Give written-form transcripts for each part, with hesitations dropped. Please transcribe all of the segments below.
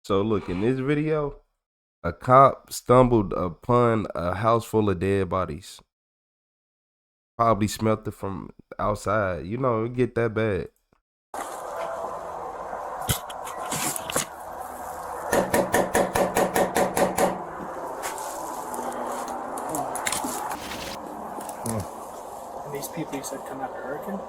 So look, in this video, a cop stumbled upon a house full of dead bodies. Probably smelt it from outside. You know, it get that bad. And these people you said come after Hurricane?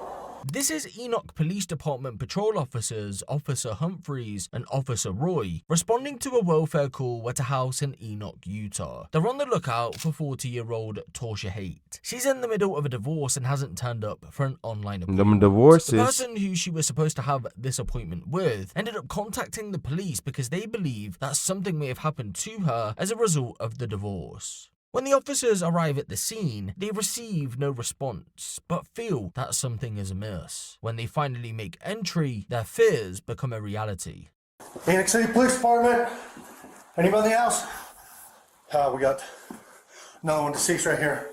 This is Enoch Police Department patrol officers, Officer Humphreys and Officer Roy, responding to a welfare call at a house in Enoch, Utah. They're on the lookout for 40-year-old Torsha Haight. She's in the middle of a divorce and hasn't turned up for an online appointment. The person who she was supposed to have this appointment with ended up contacting the police because they believe that something may have happened to her as a result of the divorce. When the officers arrive at the scene, they receive no response, but feel that something is amiss. When they finally make entry, their fears become a reality. Phoenix City Police Department. Anybody else? We got another one deceased right here.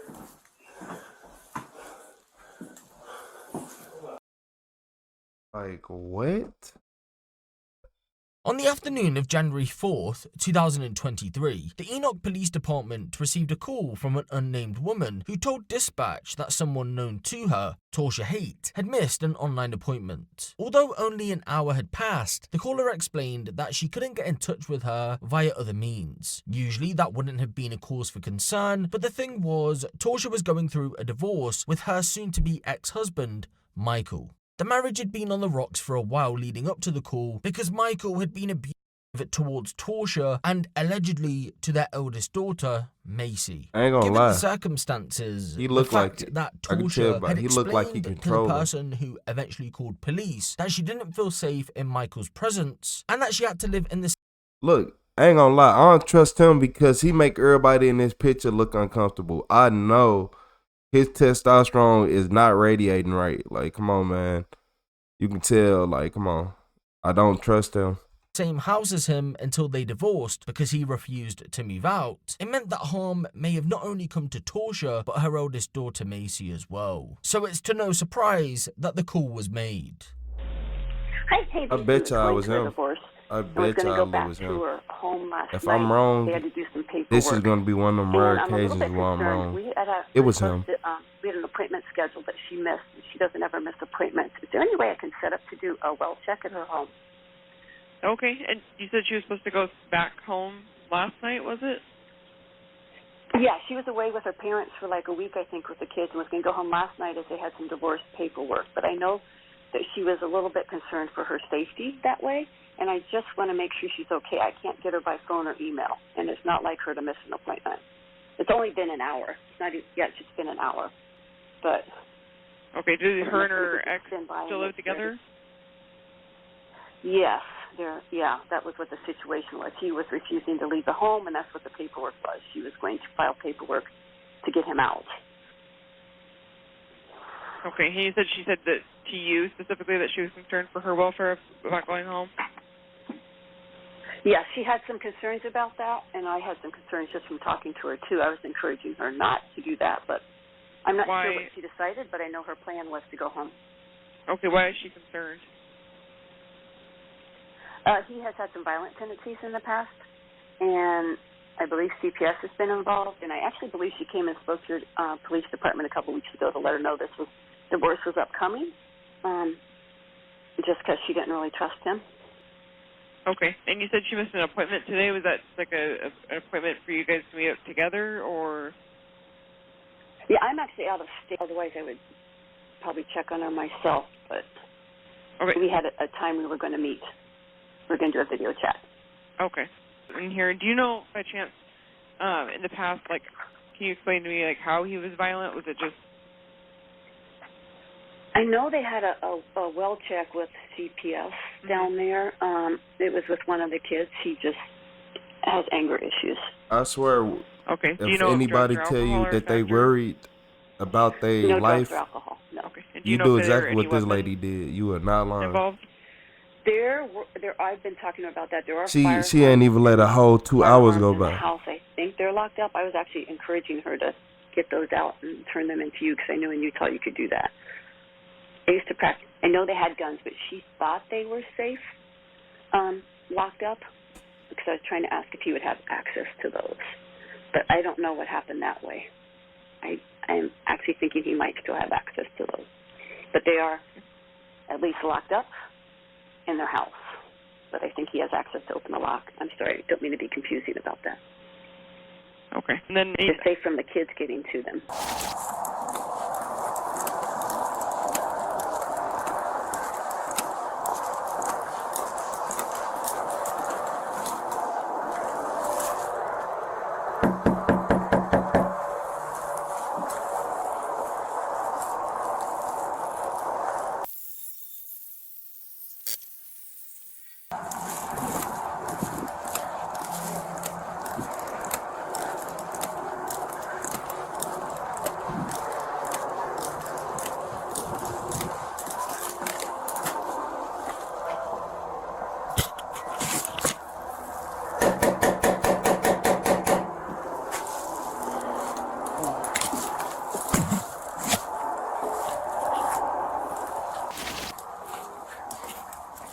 Like, what? On the afternoon of January 4th, 2023, the Enoch Police Department received a call from an unnamed woman who told dispatch that someone known to her, Torsha Haight, had missed an online appointment. Although only an hour had passed, the caller explained that she couldn't get in touch with her via other means. Usually that wouldn't have been a cause for concern, but the thing was, Torsha was going through a divorce with her soon-to-be ex-husband, Michael. The marriage had been on the rocks for a while leading up to the call because Michael had been abusive towards Torsha and allegedly to their eldest daughter, Macy. I ain't gonna Given lie. the circumstances, He looked the fact like that I can tell Torsha by had he looked like he explained to the controlled her. person who eventually called police that she didn't feel safe in Michael's presence and that she had to live in the Look, I ain't gonna lie. I don't trust him because he make everybody in this picture look uncomfortable. I know his testosterone is not radiating right. Like, come on, man. You can tell, like, come on. I don't trust him. same house as him until they divorced because he refused to move out. It meant that harm may have not only come to Torsha, but her eldest daughter Macy as well. So it's to no surprise that the call was made. I bet y'all was him. I bet y'all it was him. If I'm wrong, this is going to be one of them rare occasions where I'm wrong. It was him. We had an appointment scheduled that she missed. She doesn't ever miss appointments. Is there any way I can set up to do a well check at her home? Okay, and you said she was supposed to go back home last night, was it? Yeah, she was away with her parents for like a week, I think, with the kids, and was going to go home last night as they had some divorce paperwork. But I know that she was a little bit concerned for her safety that way, and I just want to make sure she's okay. I can't get her by phone or email, and it's not like her to miss an appointment. It's only been an hour. It's not even, yeah, it's just been an hour. But okay, do her and her ex still live together? Yes, yeah, that was what the situation was. He was refusing to leave the home, and that's what the paperwork was. She was going to file paperwork to get him out. Okay, and she said that to you specifically that she was concerned for her welfare about going home? Yeah, she had some concerns about that, and I had some concerns just from talking to her, too. I was encouraging her not to do that, but I'm not sure what she decided, but I know her plan was to go home. Okay, why is she concerned? He has had some violent tendencies in the past, and I believe CPS has been involved, and I actually believe she came and spoke to your police department a couple weeks ago to let her know divorce was upcoming, just because she didn't really trust him. Okay, and you said she missed an appointment today. Was that like an appointment for you guys to meet up together, or? Yeah, I'm actually out of state. Otherwise, I would probably check on her myself, but okay. We had a time we were going to meet. We're going to do a video chat. Okay. In here, do you know by chance, in the past, like, can you explain to me, like, how he was violent? Was it just? I know they had a well check with CPS down there. It was with one of the kids. He just has anger issues. I swear, okay. Do if you know anybody tell you that they worried about their life, drugs or alcohol. No. Okay. You do exactly what this lady did. You are not lying. Involved? I've been talking about that. There are she ain't even let a whole 2 hours go by. In the house, I think they're locked up. I was actually encouraging her to get those out and turn them into you because I knew in Utah you could do that. I used to practice. I know they had guns, but she thought they were safe, locked up. because I was trying to ask if he would have access to those. But I don't know what happened that way. I'm actually thinking he might still have access to those. But they are at least locked up in their house. But I think he has access to open the lock. I'm sorry, I don't mean to be confusing about that. Okay. And then They're safe from the kids getting to them.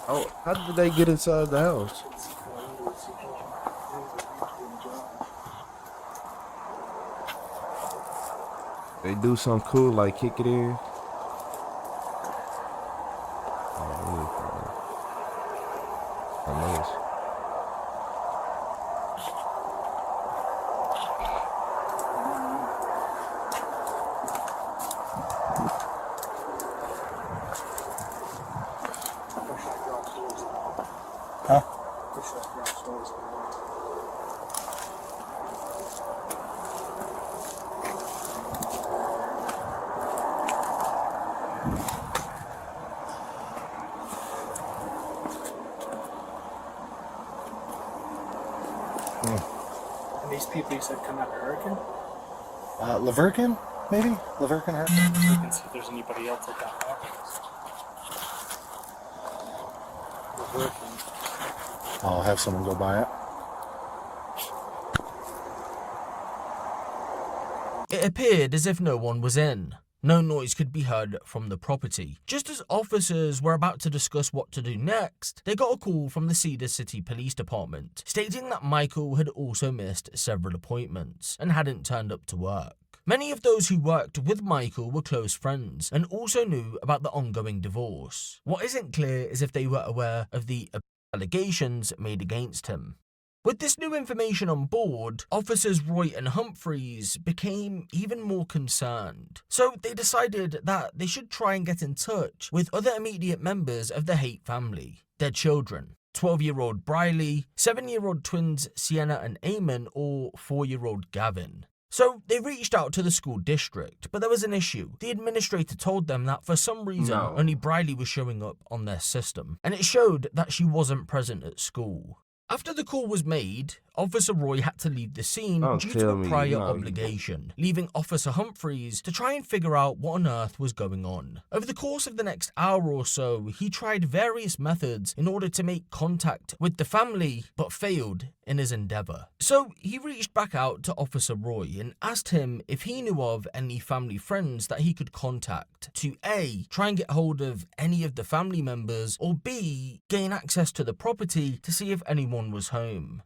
Oh, how did they get inside the house? They do something cool like kick it in. Huh? And these people you said come out of Hurricane? Laverkin, maybe? Laverkin Hurricane? You can see if there's anybody else at that house. I'll have someone go by it. It appeared as if no one was in. No noise could be heard from the property. Just as officers were about to discuss what to do next, they got a call from the Cedar City Police Department stating that Michael had also missed several appointments and hadn't turned up to work. Many of those who worked with Michael were close friends and also knew about the ongoing divorce. What isn't clear is if they were aware of the allegations made against him. With this new information on board, officers Roy and Humphreys became even more concerned. So they decided that they should try and get in touch with other immediate members of the Haight family, their children. 12-year-old Briley, 7-year-old twins Sienna and Eamon, or 4-year-old Gavin. So they reached out to the school district, but there was an issue. The administrator told them that for some reason only Briley was showing up on their system, and it showed that she wasn't present at school. After the call was made, Officer Roy had to leave the scene due to a prior obligation, leaving Officer Humphreys to try and figure out what on earth was going on. Over the course of the next hour or so, he tried various methods in order to make contact with the family, but failed in his endeavor. So he reached back out to Officer Roy and asked him if he knew of any family friends that he could contact to A, try and get hold of any of the family members, or B, gain access to the property to see if anyone was home.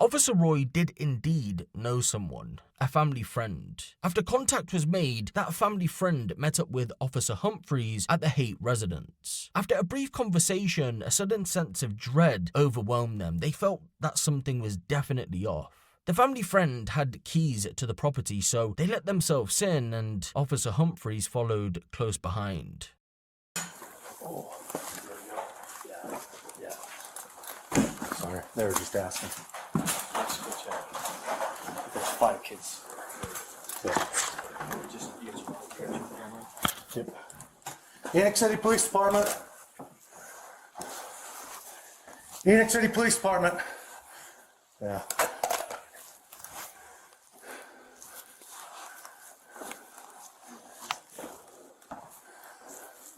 Officer Roy did indeed know someone, a family friend. After contact was made, that family friend met up with Officer Humphreys at the Haight residence. After a brief conversation, a sudden sense of dread overwhelmed them. They felt that something was definitely off. The family friend had keys to the property, so they let themselves in, and Officer Humphreys followed close behind. Oh, yeah. Sorry, they were just asking. That's a good check. There's 5 kids. Yeah. Just use your camera. Yep. Enoch City Police Department. Enoch City Police Department. Yeah.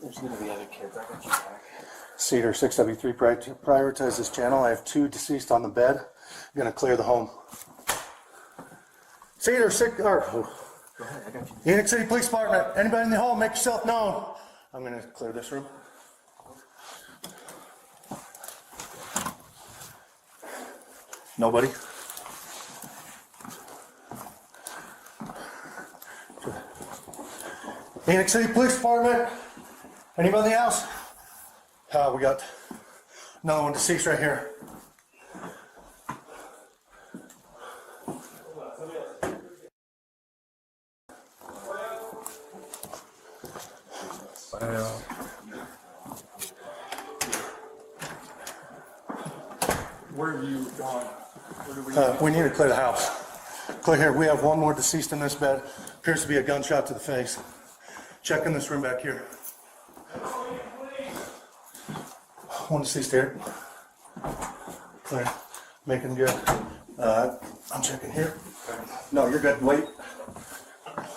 There's gonna be other kids. I got you back. Cedar 6W3 prioritize this channel. I have 2 deceased on the bed. I'm gonna clear the home. Cedar 6 or Go ahead, I got you. Enoch City Police Department. Anybody in the home, make yourself known. I'm gonna clear this room. Nobody? Phoenix City Police Department. Anybody in the house? We got another one deceased right here. Where have you gone? Where do we We need to clear the house. Clear here. We have one more deceased in this bed. Appears to be a gunshot to the face. Check in this room back here. One deceased here. Clear. Making good. I'm checking here. No, you're good. Wait.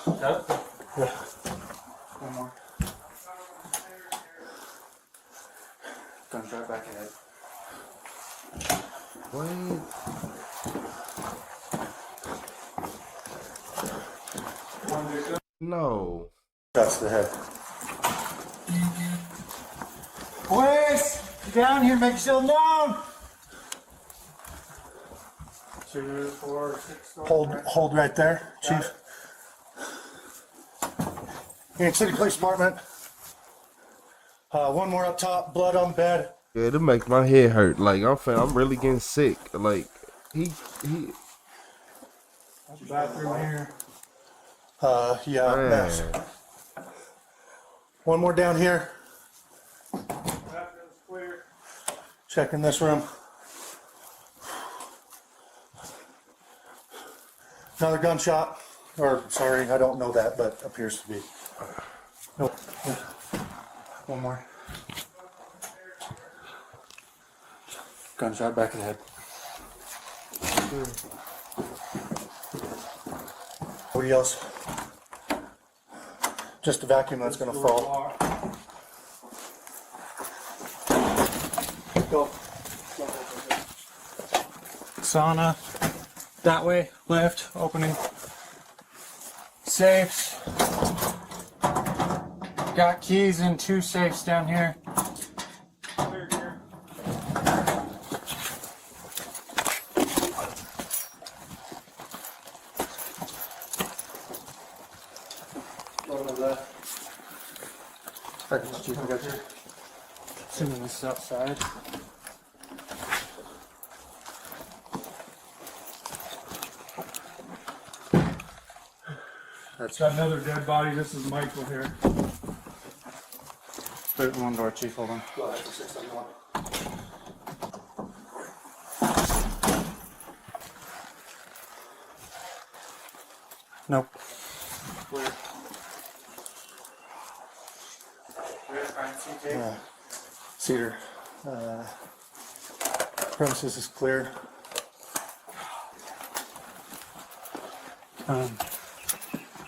Yep. Yeah. One more. Gunshot back ahead. What? No. Shots to the head. Boys, down here, make yourself known. 2, 4, 6. Hold right there, Chief. Phoenix City Police Department. One more up top. Blood on the bed. Yeah, it makes my head hurt. Like I'm really getting sick. Like he. Bathroom here. Yeah, mess. One more down here. Bathroom's clear. Checking this room. Another gunshot. Or, sorry, I don't know that, but appears to be. Nope. One more. Gunshot back of the head. Nobody else. Just a vacuum that's gonna fall. Go. Sauna. That way. Lift. Opening. Safes. Got keys in 2 safes down here. Clear here. Assuming this is outside. That's Got another dead body. This is Michael here. Put it in one door, Chief. Hold on. Nope. Cedar. Premises is clear.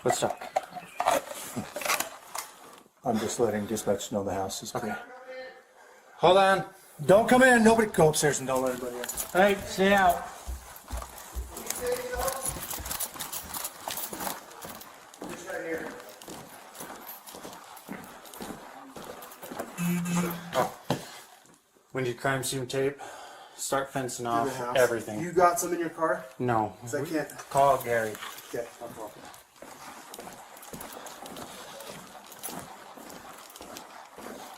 Let's talk. I'm just letting dispatch know the house is clear. Hold on. Don't come in. Nobody go upstairs and don't let anybody in. Hey, stay out. We need crime scene tape. Start fencing off everything. You got some in your car? No. 'Cause I can't. Call Gary. Okay, no problem.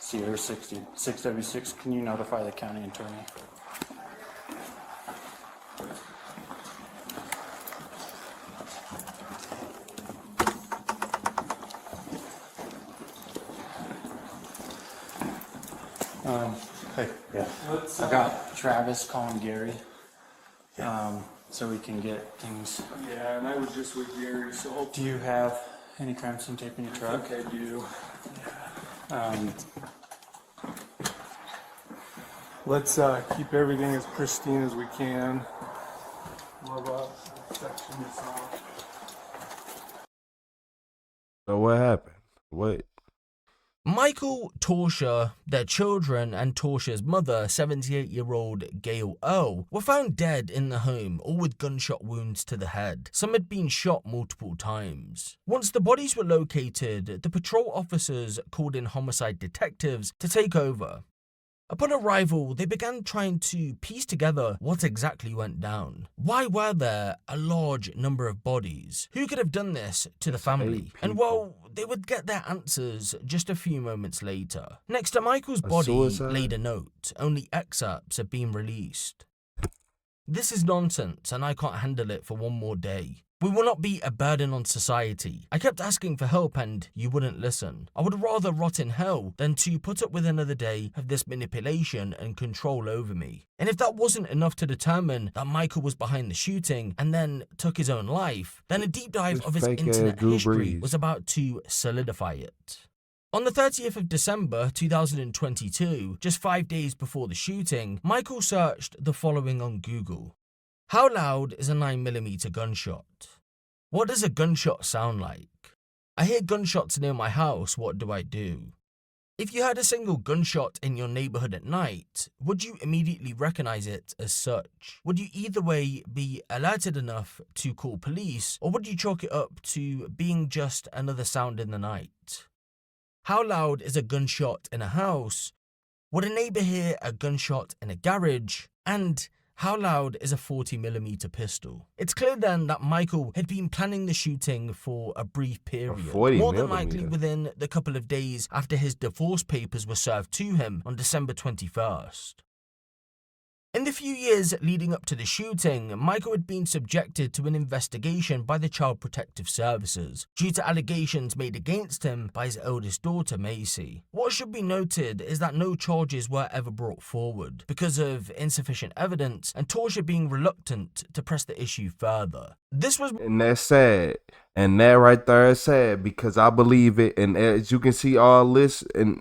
Sierra 60, 6W6, can you notify the county attorney? Hey, yeah. I got Travis calling Gary, so we can get things. Yeah, and I was just with Gary, so Do you have any crime scene tape in your I truck? think I do. Let's keep everything as pristine as we can. Love us. Section is off. So what happened? What? Michael, Torsha, their children, and Torsha's mother, 78-year-old Gail O, were found dead in the home, all with gunshot wounds to the head. Some had been shot multiple times. Once the bodies were located, the patrol officers called in homicide detectives to take over. Upon arrival, they began trying to piece together what exactly went down. Why were there a large number of bodies? Who could have done this to the family? And well, they would get their answers just a few moments later. Next to Michael's body laid a note. Only excerpts have been released. This is nonsense and I can't handle it for one more day. We will not be a burden on society. I kept asking for help and you wouldn't listen. I would rather rot in hell than to put up with another day of this manipulation and control over me. And if that wasn't enough to determine that Michael was behind the shooting and then took his own life, then a deep dive of his internet history was about to solidify it. On the 30th of December 2022, just 5 days before the shooting, Michael searched the following on Google. How loud is a 9mm gunshot? What does a gunshot sound like? I hear gunshots near my house, what do I do? If you heard a single gunshot in your neighborhood at night, would you immediately recognize it as such? Would you either way be alerted enough to call police, or would you chalk it up to being just another sound in the night? How loud is a gunshot in a house? Would a neighbor hear a gunshot in a garage? And how loud is a 40mm pistol? It's clear then that Michael had been planning the shooting for a brief period, more than likely within the couple of days after his divorce papers were served to him on December 21st. In the few years leading up to the shooting, Michael had been subjected to an investigation by the Child Protective Services due to allegations made against him by his eldest daughter, Macy. What should be noted is that no charges were ever brought forward because of insufficient evidence and Torsha being reluctant to press the issue further. This was... And that's sad. And that right there is sad because I believe it. And as you can see all this and...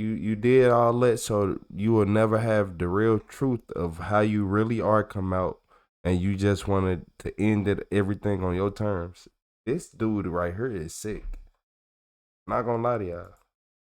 You did all that so you will never have the real truth of how you really are come out, and you just wanted to end it everything on your terms. This dude right here is sick. Not gonna lie to y'all.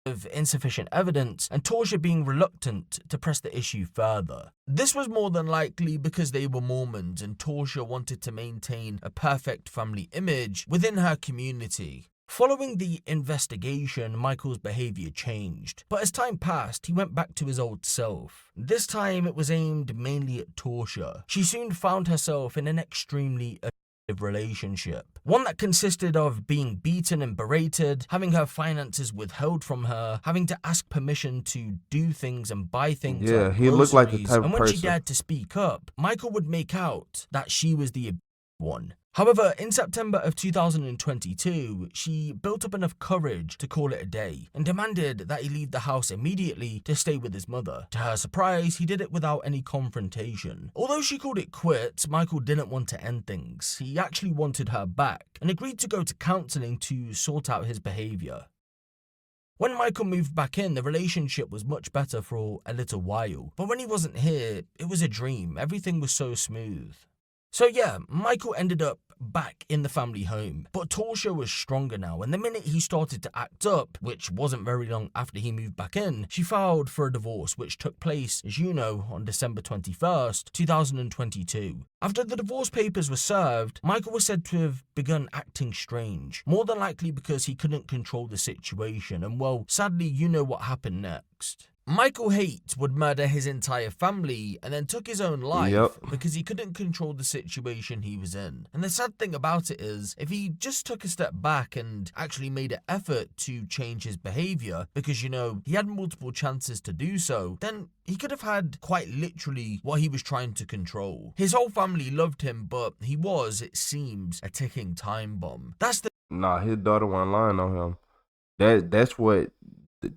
Of insufficient evidence and Torsha being reluctant to press the issue further. This was more than likely because they were Mormons and Torsha wanted to maintain a perfect family image within her community. Following the investigation, Michael's behavior changed, but as time passed, he went back to his old self. This time, it was aimed mainly at Torsha. She soon found herself in an extremely abusive relationship, one that consisted of being beaten and berated, having her finances withheld from her, having to ask permission to do things and buy things. Yeah, like he looked like the type of person. And when she person. dared to speak up, Michael would make out that she was the one. However, in September of 2022, she built up enough courage to call it a day and demanded that he leave the house immediately to stay with his mother. To her surprise, he did it without any confrontation. Although she called it quits, Michael didn't want to end things. He actually wanted her back and agreed to go to counseling to sort out his behavior. When Michael moved back in, the relationship was much better for a little while. But when he wasn't here, it was a dream. Everything was so smooth. So yeah, Michael ended up back in the family home, but Torsha was stronger now, and the minute he started to act up, which wasn't very long after he moved back in, she filed for a divorce, which took place, as you know, on December 21st, 2022. After the divorce papers were served, Michael was said to have begun acting strange, more than likely because he couldn't control the situation, and well, sadly, you know what happened next. Michael Haight would murder his entire family and then took his own life because he couldn't control the situation he was in. And the sad thing about it is, if he just took a step back and actually made an effort to change his behavior, because, you know, he had multiple chances to do so, then he could have had quite literally what he was trying to control. His whole family loved him, but he was, it seems, a ticking time bomb. Nah, his daughter wasn't lying on him. That's what...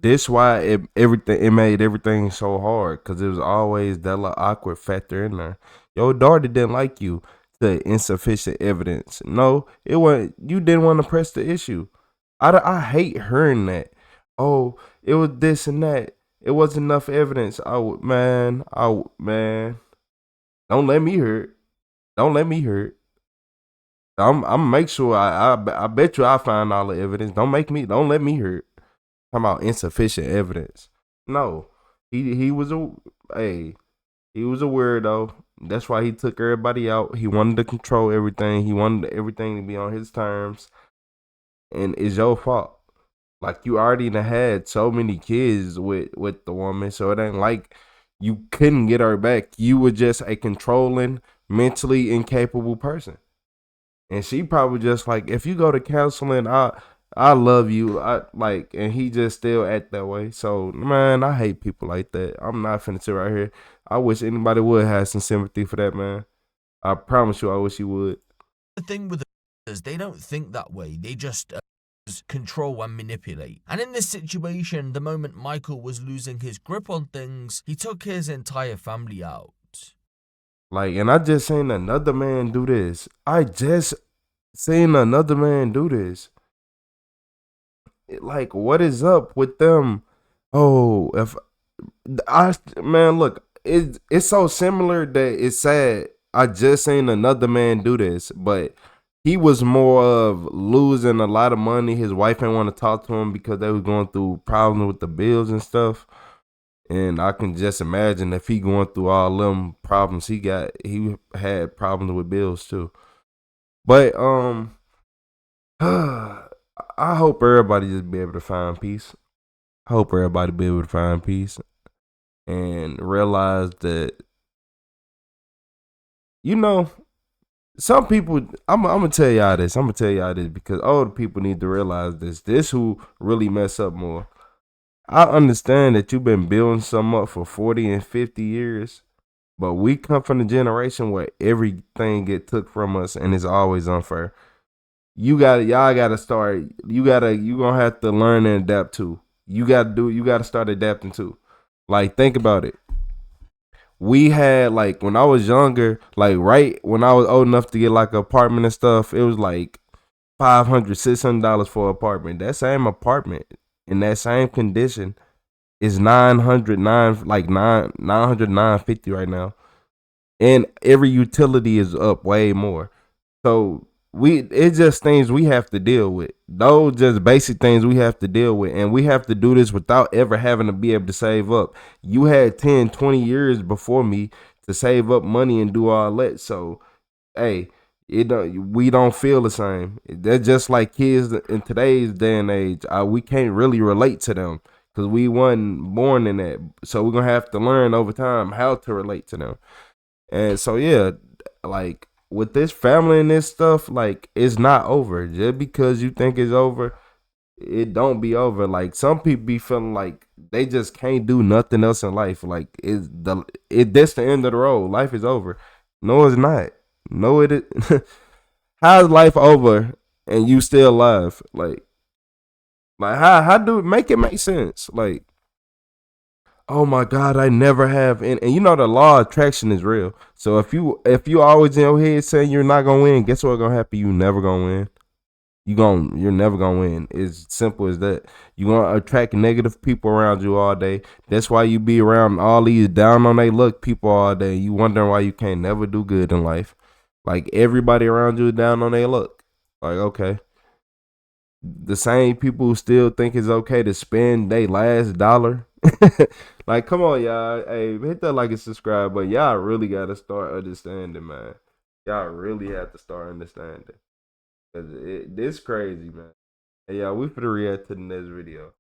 This why it made everything so hard, because it was always that little awkward factor in there. Your daughter didn't like you. The insufficient evidence. No, it wasn't. You didn't want to press the issue. I hate hearing that. Oh, it was this and that. It wasn't enough evidence. Man. Don't let me hear it. Don't let me hear it. I'm make sure I bet you I find all the evidence. Don't let me hear it. Talking about insufficient evidence. No, he was a weirdo. That's why he took everybody out. He wanted to control everything. He wanted everything to be on his terms. and it's your fault. Like you already done had so many kids with the woman, so it ain't like you couldn't get her back. You were just a controlling, mentally incapable person. And she probably just like, if you go to counseling, I love you. I like, and he just still act that way. So man, I hate people like that. I'm not finna sit right here. I wish anybody would have some sympathy for that man. I promise you, I wish you would. The thing with the is they don't think that way. They just control and manipulate. And in this situation, the moment Michael was losing his grip on things, he took his entire family out. Like, and I just seen another man do this. I just seen another man do this. Like, what is up with them? Oh, if I man, look, it's so similar that it's sad. I just seen another man do this, but he was more of losing a lot of money. His wife didn't want to talk to him because they was going through problems with the bills and stuff. And I can just imagine if he going through all them problems he got, he had problems with bills too. But I hope everybody just be able to find peace. I hope everybody be able to find peace and realize that, you know, some people, I'm gonna tell y'all this. I'm gonna tell y'all this because older people need to realize this. This who really mess up more. I understand that you've been building something up for 40 and 50 years, but we come from the generation where everything get took from us and it's always unfair. Y'all gotta start, you gonna have to learn and adapt too. You gotta start adapting too. Like, think about it. We had, like, when I was younger, like right when I was old enough to get like an apartment and stuff, it was like $500, $600 for an apartment. That same apartment in that same condition is 950 right now. And every utility is up way more. So it's just things we have to deal with. Those just basic things we have to deal with. And we have to do this without ever having to be able to save up. You had 10, 20 years before me to save up money and do all that. So, hey, we don't feel the same. They're just like kids in today's day and age. We can't really relate to them because we wasn't born in that. So we're gonna have to learn over time how to relate to them. And so yeah, like with this family and this stuff, like it's not over. Just because you think it's over, it don't be over. Like some people be feeling like they just can't do nothing else in life. Like that's the end of the road. Life is over. No, it's not. No, it is. How's life over and you still alive? Like how do it make sense? Like, oh my God, I never have. And you know the law of attraction is real. So if you always in your head saying you're not gonna win, guess what's gonna happen? You never gonna win. You're never gonna win. It's simple as that. You're gonna attract negative people around you all day. That's why you be around all these down on their luck people all day. You wondering why you can't never do good in life. Like everybody around you is down on their luck. Like, okay. The same people who still think it's okay to spend their last dollar. Like, come on, y'all. Hey, hit that like and subscribe. But y'all really gotta start understanding, man. Y'all really have to start understanding. Cause this crazy, man. Hey, y'all, we finna react to the next video.